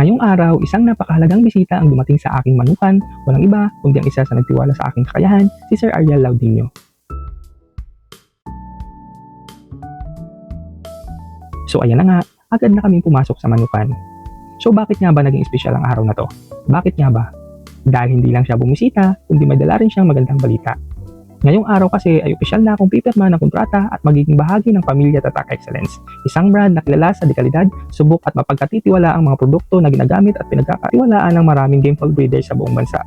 Ngayong araw, isang napakahalagang bisita ang dumating sa aking manukan, walang iba kundi ang isa sa nagtiwala sa aking kakayahan, si Sir Ariel Laudinio. So ayan na nga, agad na kaming pumasok sa manukan. So bakit nga ba naging espesyal ang araw na to? Bakit nga ba? Dahil hindi lang siya bumisita, kundi may dala rin siyang magandang balita. Ngayong araw kasi ay opisyal na akong pipirma ng kontrata at magiging bahagi ng pamilya Tatak Excellence. Isang brand na kilala sa dekalidad, subok at mapagkatitiwala ang mga produkto na ginagamit at pinagkakatiwalaan ng maraming gameful breeders sa buong bansa.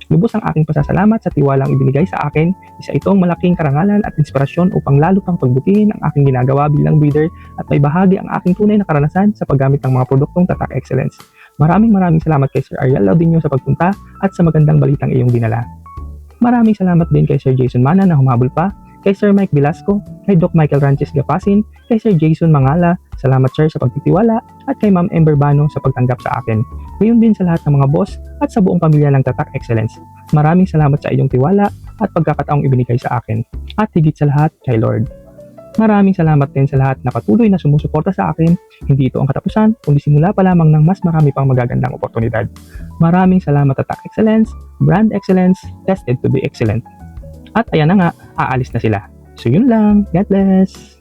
Lubos ang aking pasasalamat sa tiwalang ibinigay sa akin, isa itong malaking karangalan at inspirasyon upang lalo pang pagbutihin ang aking ginagawa bilang breeder at may bahagi ang aking tunay na karanasan sa paggamit ng mga produktong Tatak Excellence. Maraming salamat kay Sir Ariel Laudinio sa pagpunta at sa magandang balitang iyong dinala. Maraming salamat din kay Sir Jason Mana na humabol pa, kay Sir Mike Velasco, kay Doc Michael Ranches Gapasin, kay Sir Jason Mangala, salamat Sir sa pagtitiwala, at kay Ma'am Ember Bano sa pagtanggap sa akin. Ngayon din sa lahat ng mga boss at sa buong pamilya ng Tatak Excellence. Maraming salamat sa iyong tiwala at pagkakataong ibinigay sa akin. At higit sa lahat kay Lord. Maraming salamat din sa lahat na patuloy na sumusuporta sa akin. Hindi ito ang katapusan, kundi simula pa lamang ng mas marami pang magagandang oportunidad. Maraming salamat Tatak Excellence, Brand Excellence, Tested to be Excellent. At ayan na nga, aalis na sila. So yun lang, God bless!